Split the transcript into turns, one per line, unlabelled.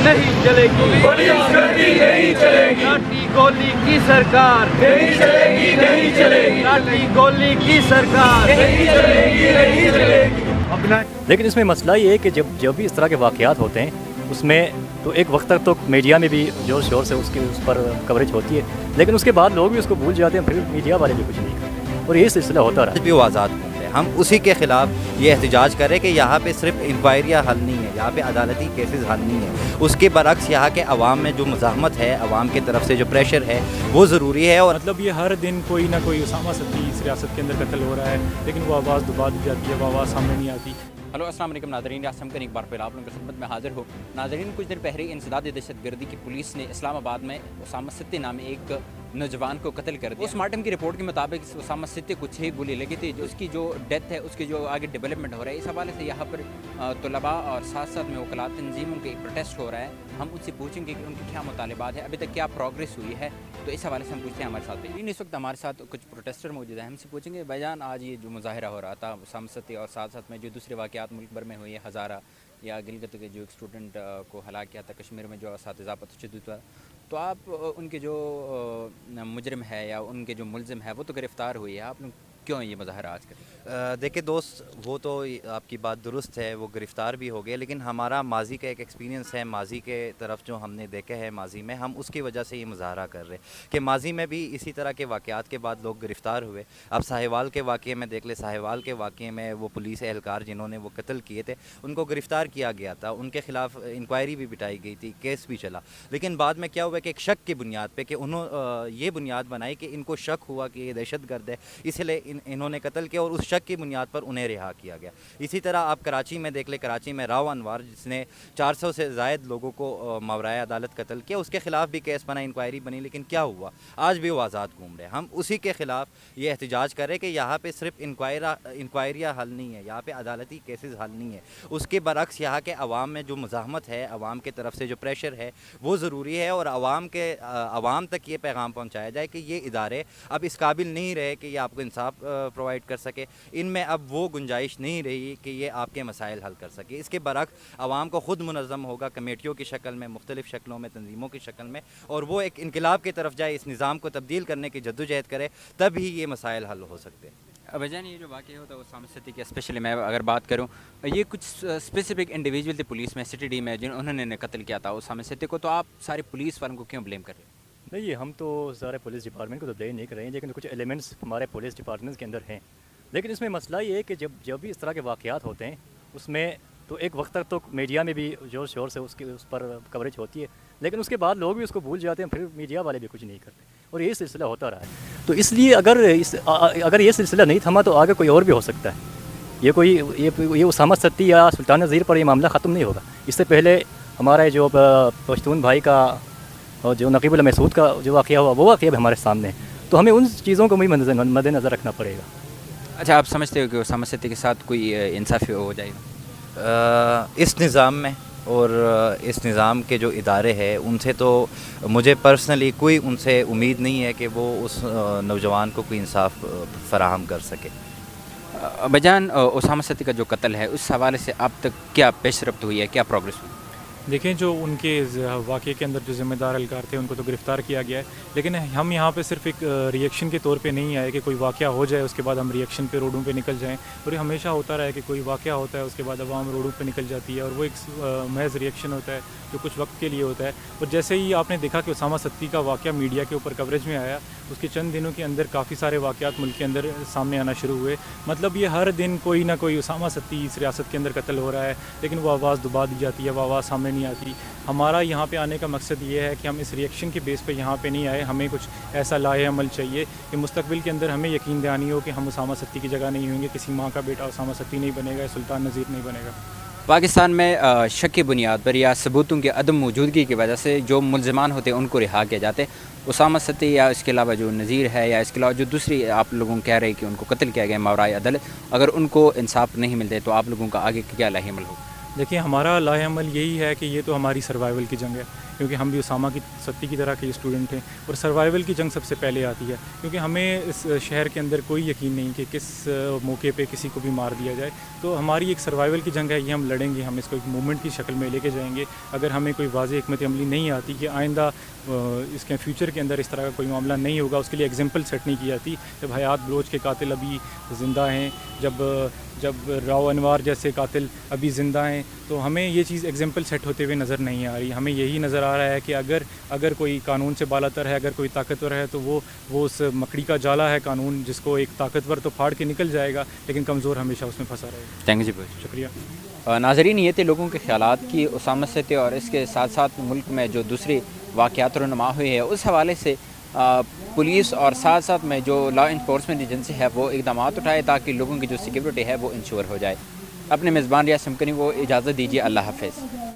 नहीं चलेगी,
पुलिस गर्दी नहीं चलेगी,
लाठी गोली की सरकार
नहीं चलेगी, नहीं चलेगी,
लाठी गोली की सरकार
नहीं चलेगी, नहीं चलेगी।
अपना।
लेकिन इसमें मसला ये है कि जब भी इस तरह के वाक़यात होते हैं उसमें तो एक वक्त तक तो मीडिया में भी ज़ोर शोर से उस पर कवरेज होती है, लेकिन उसके बाद लोग भी उसको भूल जाते हैं, फिर मीडिया वाले भी कुछ नहीं करते और यही सिलसिला होता रहा।
भी वो आज़ाद घूम रहे हैं, हम उसी के ख़िलाफ़ ये एहतजाज करें कि यहाँ पे सिर्फ इंक्वायरियाँ हल नहीं है, यहाँ पे अदालती केसेस हल नहीं है। उसके बरक्स यहाँ के अवाम में जो मज़ाहमत है, अवाम की तरफ से जो प्रेशर है वो ज़रूरी है। और
मतलब ये हर दिन कोई ना कोई उसामा सद्दी इस रियासत के अंदर कत्ल हो रहा है, लेकिन वो आवाज़ दबा दी जाती है, वो आवाज़ सामने नहीं आती।
हेलो अस्सलाम वालेकुम नाज़रीन, आसम कर एक बार फिर आप लोगों की खिदमत में हाजिर हो। नाज़रीन, कुछ दिन पहले इंसदाद दहशतगर्दी की पुलिस ने इस्लामाबाद में उसामा सिद्दी नामी एक नौजवान को कत्ल कर दिया। पोस्टमार्टम की रिपोर्ट के मुताबिक उसामा सिद्दी को 6 गोली लगी थी। जो उसकी जो डेथ है, उसकी जो आगे डेवलपमेंट हो रहा है, इस हवाले से यहाँ पर तलबा और साथ साथ में वकलात तंजीमों का एक प्रोटेस्ट हो रहा है। हम उनसे पूछेंगे कि उनकी क्या मुतालबात है, अभी तक क्या प्रोग्रेस हुई है, तो इस हवाले से हम पूछते हैं हमारे साथ। इस वक्त हमारे साथ कुछ प्रोटेस्टर मौजूद हैं, हमसे पूछेंगे भाईजान आज ये जो मुजाहिरा हो रहा था उसामा सिद्दी और साथ साथ में जो दूसरे वाक़यात मुल्क भर में हुए हैं, हज़ारा या गिलगित के जो एक स्टूडेंट को हलाक किया था, कश्मीर में जो असातिज़ा पर तशद्दुद हुआ, तो आप उनके जो मुजरिम है या उनके जो मुलजिम है वो तो गिरफ़्तार हुई है, आप क्यों ये मुजाहरा आज करें?
देखिए दोस्त, वो तो आपकी बात दुरुस्त है, वो गिरफ़्तार भी हो गए, लेकिन हमारा माजी का एक एक्सपीरियंस है, माजी के तरफ जो हमने देखे हैं माजी में, हम उसकी वजह से ये मुजाहरा कर रहे हैं कि माजी में भी इसी तरह के वाक़यात के बाद लोग गिरफ़्तार हुए। अब साहिवाल के वाक़े में देख ले, साहिवाल के वाक़े में वो पुलिस एहलकार जिन्होंने वो कत्ल किए थे उनको गिरफ़्तार किया गया था, उनके ख़िलाफ़ इंक्वायरी भी बिठाई गई थी, केस भी चला, लेकिन बाद में क्या हुआ कि एक शक की बुनियाद पर कि उन्होंने ये बुनियाद बनाई कि इनको शक हुआ कि ये दहशतगर्द है, इसलिए इन्होंने कत्ल किया और उस शक की बुनियाद पर उन्हें रिहा किया गया। इसी तरह आप कराची में देख ले, कराची में राव अनवार जिसने 400 से ज़ायद लोगों को मावराए अदालत कत्ल किया, उसके ख़िलाफ़ भी केस बना, इंक्वायरी बनी, लेकिन क्या हुआ, आज भी वो आज़ाद घूम रहे हैं। हम उसी के ख़िलाफ़ ये एहतजाज करें कि यहाँ पे सिर्फ इंक्वायरियाँ हल नहीं है, यहाँ पे अदालती केसेस हल नहीं है। उसके बरक्स यहाँ के अवाम में जो मज़ाहमत है, अवाम की तरफ से जो प्रेशर है वो ज़रूरी है और अवाम तक ये पैगाम पहुँचाया जाए कि ये इदारे अब इस काबिल नहीं रहे कि ये आपको इंसाफ प्रोवाइड कर सके, इनमें अब वो गुंजाइश नहीं रही कि ये आपके मसाइल हल कर सके। इसके बरक्स आवाम को ख़ुद मुनज़्ज़म होगा, कमेटियों की शक्ल में, मुख्तलिफ़ शक्लों में, तंजीमों की शक्ल में, और वो एक इनकलाब की तरफ जाए, इस निज़ाम को तब्दील करने की जद्दोजहद करे, तब ही ये मसाइल हल हो सकते हैं।
भाईजान, ये जो वाक़या होता है उसामा सिद्दी की, स्पेशली मैं अगर बात करूँ, ये कुछ स्पेसिफिक इंडिविजुअल थे पुलिस में, सिटी डी में, जिन्होंने कत्ल किया था उसामा सिद्दी को, तो आप सारे पुलिस वालों को क्यों ब्लेम कर रहे हैं?
नहीं, हम तो सारे पुलिस डिपार्टमेंट को तो ब्लेम नहीं कर रहे हैं, लेकिन कुछ एलिमेंट्स हमारे पुलिस डिपार्टमेंट के अंदर हैं। लेकिन इसमें मसला ये है कि जब भी इस तरह के वाक़यात होते हैं उसमें तो एक वक्त तक तो मीडिया में भी ज़ोर शोर से उस पर कवरेज होती है, लेकिन उसके बाद लोग भी उसको भूल जाते हैं, फिर मीडिया वाले भी कुछ नहीं करते और यही सिलसिला होता रहा है। तो इसलिए अगर ये सिलसिला नहीं थमा तो आगे कोई और भी हो सकता है। ये उसामा सिद्दी या सुल्तान नज़ीर पर ये मामला ख़त्म नहीं होगा। इससे पहले हमारा जो पश्तून भाई का और जो नकीबुल महसूद का जो वाक़या हुआ, वो वाक़या भी हमारे सामने है, तो हमें उन चीज़ों को भी मद्देनज़र रखना पड़ेगा।
अच्छा, आप समझते हो कि उसामा सिद्दी के साथ कोई इंसाफ़ी हो जाएगा
इस निज़ाम में? और इस निज़ाम के जो इदारे हैं उनसे तो मुझे पर्सनली कोई उनसे उम्मीद नहीं है कि वो उस नौजवान को कोई इंसाफ फ़राहम कर सके।
भाईजान, उसामा सिद्दी का जो कत्ल है उस हवाले से अब तक क्या पेशरफ्त हुई है, क्या प्रोग्रेस हुई?
देखें, जो उनके वाक़े के अंदर जो ज़िम्मेदार एहलकार थे उनको तो गिरफ़्तार किया गया है, लेकिन हम यहाँ पे सिर्फ एक रिएक्शन के तौर पे नहीं आए कि कोई वाक़या हो जाए उसके बाद हम रिएक्शन पे रोडों पे निकल जाएं, और ये हमेशा होता रहा है कि कोई वाक़या होता है उसके बाद अवाम रोडों पे निकल जाती है और वो एक महज रिएक्शन होता है जो कुछ वक्त के लिए होता है। और जैसे ही आपने देखा कि उसामा सिद्दी का वाक़या मीडिया के ऊपर कवरेज में आया, उसके चंद दिनों के अंदर काफ़ी सारे वाक़यात मुल्क के अंदर सामने आना शुरू हुए। मतलब ये हर दिन कोई ना कोई उसामा सिद्दी इस रियासत के अंदर कत्ल हो रहा है, लेकिन वो आवाज़ दबा दी जाती है, वो आवाज़ सामने नहीं आती। हमारा यहाँ पे आने का मकसद ये है कि हम इस रिएक्शन के बेस पे यहाँ पे नहीं आए, हमें कुछ ऐसा लाए अमल चाहिए कि मुस्तकबिल के अंदर हमें यकीन दहानी हो कि हम उसामा सिद्दी की जगह नहीं होंगे, किसी माँ का बेटा उसामा सिद्दी नहीं बनेगा, सुल्तान नज़ीर नहीं बनेगा।
पाकिस्तान में शक की बुनियाद पर या सबूतों की अदम मौजूदगी की वजह से जो मुलजमान होते हैं उनको रिहा किया जाते हैं। उसामा सिद्दी या इसके अलावा जो नज़ीर है या इसके अलावा जो दूसरी आप लोगों कह रहे हैं कि उनको कत्ल किया गया मावराए अदालत, अगर उनको इंसाफ नहीं मिलते तो आप लोगों का आगे क्या लाहे अमल होगा?
देखिए, हमारा लाहे अमल यही है कि ये तो हमारी सर्वाइवल की जंग है, کیونکہ ہم بھی اسامہ کی ستی کی طرح کے اسٹوڈنٹ ہیں، اور سروائیول کی جنگ سب سے پہلے آتی ہے، کیونکہ ہمیں اس شہر کے اندر کوئی یقین نہیں کہ کس موقع پہ کسی کو بھی مار دیا جائے. تو ہماری ایک سروائیول کی جنگ ہے، یہ ہم لڑیں گے، ہم اس کو ایک موومنٹ کی شکل میں لے کے جائیں گے. اگر ہمیں کوئی واضح حکمت عملی نہیں آتی کہ آئندہ اس کے فیوچر کے اندر اس طرح کا کوئی معاملہ نہیں ہوگا، اس کے لیے ایگزامپل سیٹ نہیں کی جاتی. جب حیات بلوچ کے قاتل ابھی زندہ ہیں، جب راؤ انوار جیسے قاتل ابھی زندہ ہیں، تو ہمیں یہ چیز ایگزامپل سیٹ ہوتے ہوئے نظر نہیں آ رہی. ہمیں یہی نظر آ رہا ہے کہ اگر کوئی قانون سے بالا تر ہے، اگر کوئی طاقتور ہے، تو وہ اس مکڑی کا جالا ہے قانون، جس کو ایک طاقتور تو پھاڑ کے نکل جائے گا، لیکن کمزور ہمیشہ اس میں پھنسا رہے گا.
تھینک یو جی.
شکریہ.
ناظرین، یہ تھے لوگوں کے خیالات کی اسامہ سے، اور اس کے ساتھ ساتھ ملک میں جو دوسرے واقعات رونما ہوئے ہیں اس حوالے سے پولیس اور ساتھ ساتھ میں جو لا انفورسمنٹ ایجنسی ہے وہ اقدامات اٹھائے تاکہ لوگوں کی جو سیکیورٹی ہے وہ انشور ہو جائے. اپنے میزبان ریاض سمکری کو اجازت دیجیے. اللہ حافظ.